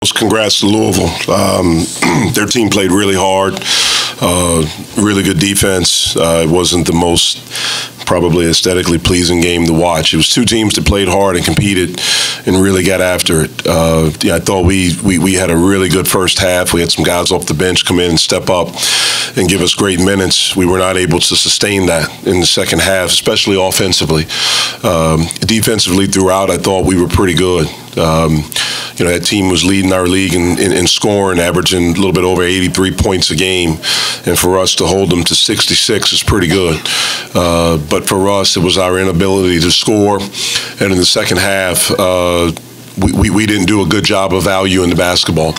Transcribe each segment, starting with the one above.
Congrats to Louisville. Their team played really hard, really good defense. It wasn't the most probably aesthetically pleasing game to watch. It was two teams that played hard and competed and really got after it. I thought we had a really good first half. We had some guys off the bench come in and step up and give us great minutes. We were not able to sustain that in the second half, especially offensively. Defensively throughout, I thought we were pretty good. That team was leading our league in scoring, averaging a little bit over 83 points a game. And for us to hold them to 66 is pretty good. But for us, it was our inability to score. And in the second half, we didn't do a good job of valuing the basketball.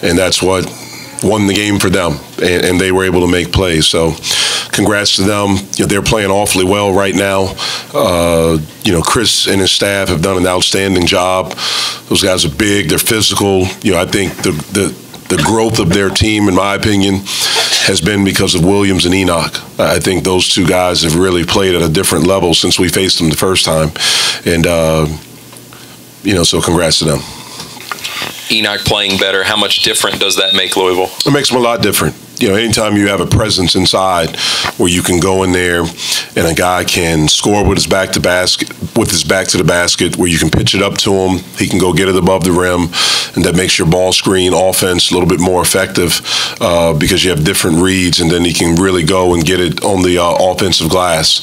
And that's what won the game for them. And they were able to make plays. So congrats to them. They're playing awfully well right now. Chris and his staff have done an outstanding job. Those guys are big. They're physical. I think the growth of their team, in my opinion, has been because of Williams and Enoch. I think those two guys have really played at a different level since we faced them the first time. And, so congrats to them. Enoch playing better, how much different does that make Louisville? It makes them a lot different. Anytime you have a presence inside where you can go in there and a guy can score with his back to the basket, where you can pitch it up to him, he can go get it above the rim, and that makes your ball screen offense a little bit more effective because you have different reads, and then he can really go and get it on the offensive glass.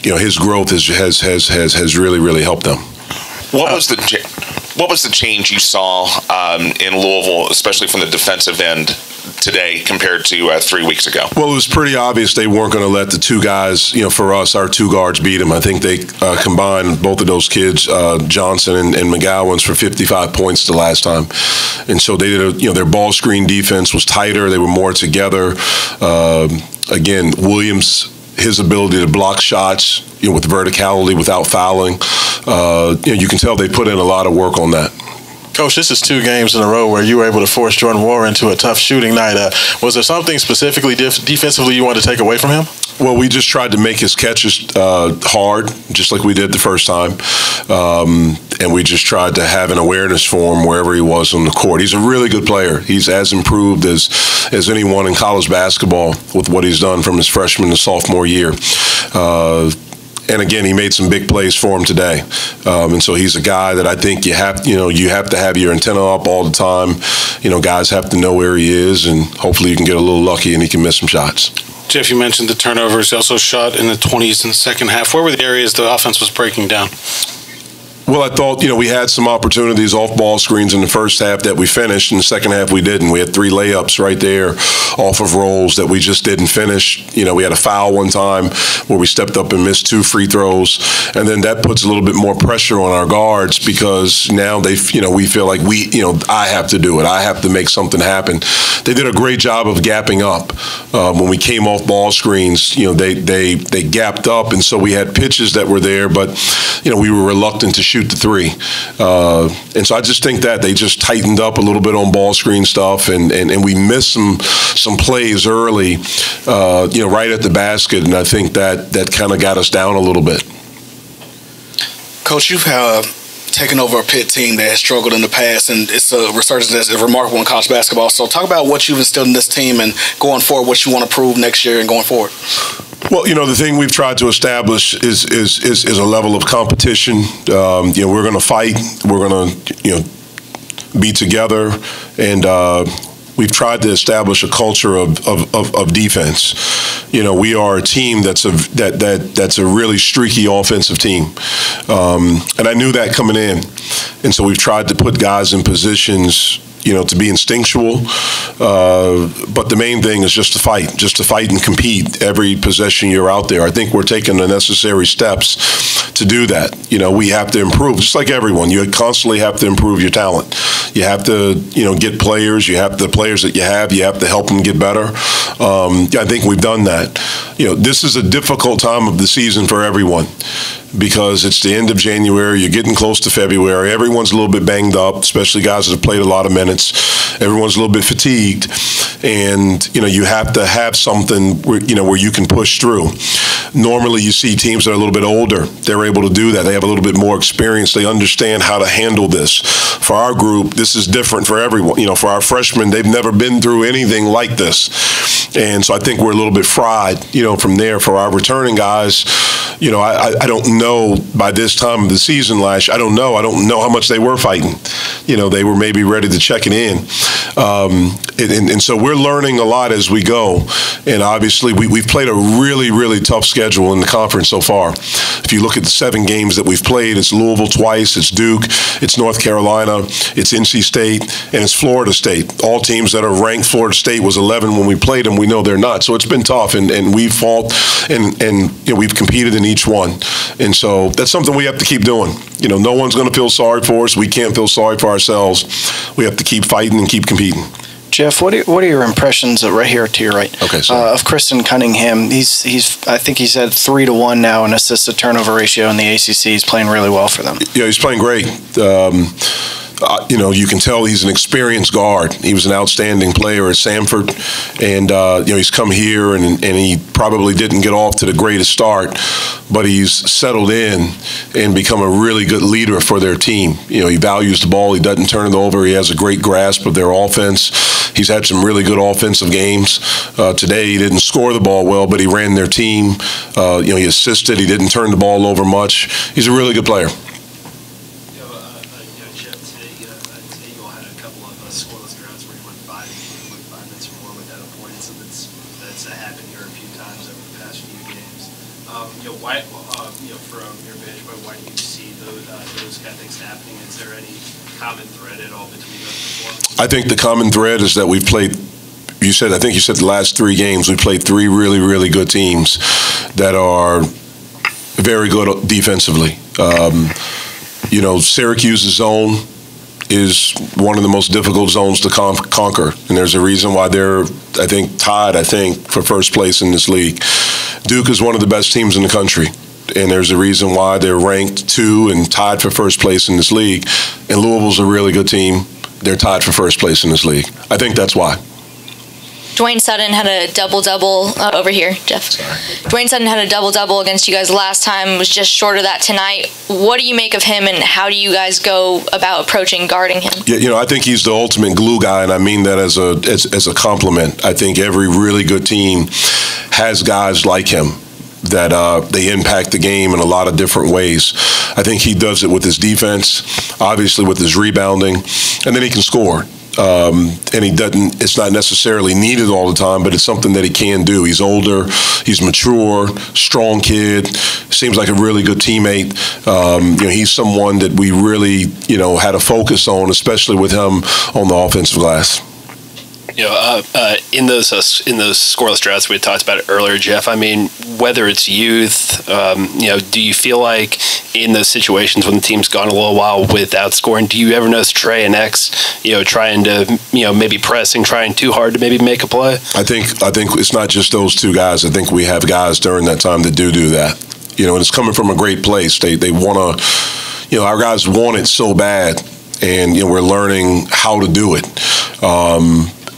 His growth has really helped them. What was the change you saw in Louisville, especially from the defensive end today compared to 3 weeks ago? Well, it was pretty obvious they weren't going to let the two guys, for us, our two guards beat them. I think they combined both of those kids, Johnson and McGowan's, for 55 points the last time. And so they did their ball screen defense was tighter. They were more together. Again, Williams, his ability to block shots, with verticality, without fouling. You can tell they put in a lot of work on that. Coach, this is 2 games in a row where you were able to force Jordan Moore into a tough shooting night. Was there something specifically defensively you wanted to take away from him? Well, we just tried to make his catches hard, just like we did the first time. And we just tried to have an awareness for him wherever he was on the court. He's a really good player. He's as improved as anyone in college basketball with what he's done from his freshman to sophomore year. And again, he made some big plays for him today. And so he's a guy that I think you have to have your antenna up all the time. Guys have to know where he is, and hopefully you can get a little lucky and he can miss some shots. Jeff, you mentioned the turnovers. He also shot in the 20s in the second half. Where were the areas the offense was breaking down? Well, I thought, we had some opportunities off ball screens in the first half that we finished. In the second half, we didn't. We had 3 layups right there off of rolls that we just didn't finish. We had a foul one time where we stepped up and missed 2 free throws. And then that puts a little bit more pressure on our guards because now we feel like I have to do it. I have to make something happen. They did a great job of gapping up. When we came off ball screens, they gapped up. And so we had pitches that were there, but, we were reluctant to shoot the 3. And so I just think that they just tightened up a little bit on ball screen stuff, and we missed some plays early, right at the basket, and I think that kind of got us down a little bit. Coach, you've taken over a Pitt team that has struggled in the past, and it's a resurgence that's remarkable in college basketball. So talk about what you've instilled in this team and going forward, what you want to prove next year and going forward. Well, the thing we've tried to establish is a level of competition. We're going to fight. We're going to, be together, and we've tried to establish a culture of defense. We are a team that's a really streaky offensive team, and I knew that coming in, and so we've tried to put guys in positions, to be instinctual. But the main thing is just to fight and compete every possession you're out there. I think we're taking the necessary steps to do that. We have to improve, just like everyone. You constantly have to improve your talent. You have to, get players. You have the players that you have to help them get better. I think we've done that. This is a difficult time of the season for everyone. because it's the end of January. You're getting close to February. Everyone's a little bit banged up, especially guys that have played a lot of minutes. Everyone's a little bit fatigued, and you have to have something where you can push through. Normally, you see teams that are a little bit older. They're able to do that. They have a little bit more experience. They understand how to handle this. For our group, this is different for everyone. For our freshmen, they've never been through anything like this. And so I think we're a little bit fried, from there. For our returning guys, I don't know by this time of the season last year. I don't know how much they were fighting. They were maybe ready to check it in. And so we're learning a lot as we go. And obviously, we've played a really, really tough schedule in the conference so far. If you look at the 7 games that we've played, it's Louisville twice, it's Duke, it's North Carolina, it's NC State, and it's Florida State. All teams that are ranked. Florida State was 11 when we played them. We know they're not. So it's been tough, and we've fought, and we've competed in each one. And so that's something we have to keep doing. No one's going to feel sorry for us. We can't feel sorry for ourselves. We have to keep fighting and keep competing. Jeff, what are your impressions right here to your right? Okay, of Kristen Cunningham? I think he's at 3-1 now in assist to turnover ratio in the ACC. He's playing really well for them. Yeah, he's playing great. You can tell he's an experienced guard. He was an outstanding player at Samford, and he's come here and he probably didn't get off to the greatest start, but he's settled in and become a really good leader for their team. He values the ball. He doesn't turn it over. He has a great grasp of their offense. He's had some really good offensive games. Today he didn't score the ball well, but he ran their team. He assisted. He didn't turn the ball over much. He's a really good player. From your vantage point, why do you see those kind of things happening? Is there any common thread at all between those performances? I think the common thread is that we've played. I think you said the last 3 games we played 3 really, really good teams that are very good defensively. Syracuse's zone is one of the most difficult zones to conquer, and there's a reason why they're, tied for first place in this league. Duke is one of the best teams in the country, and there's a reason why they're ranked 2 and tied for first place in this league. And Louisville's a really good team. They're tied for first place in this league. I think that's why. Dwayne Sutton had a double-double over here, Jeff. Sorry. Dwayne Sutton had a double-double against you guys last time, was just short of that tonight. What do you make of him, and how do you guys go about approaching guarding him? Yeah, I think he's the ultimate glue guy, and I mean that as a compliment. I think every really good team has guys like him that they impact the game in a lot of different ways. I think he does it with his defense, obviously with his rebounding, and then he can score. And he doesn't. It's not necessarily needed all the time, but it's something that he can do. He's older, he's mature, strong kid. Seems like a really good teammate. He's someone that we really, had a focus on, especially with him on the offensive glass. In those scoreless droughts we had talked about it earlier, Jeff. I mean, whether it's youth, do you feel like in those situations when the team's gone a little while without scoring, do you ever notice Trey and X, trying to, maybe pressing, trying too hard to maybe make a play? I think it's not just those 2 guys. I think we have guys during that time that do that. And it's coming from a great place. They want to, our guys want it so bad, and we're learning how to do it.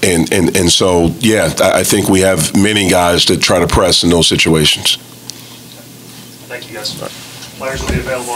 And so, I think we have many guys that try to press in those situations. Thank you, guys. Players will be available.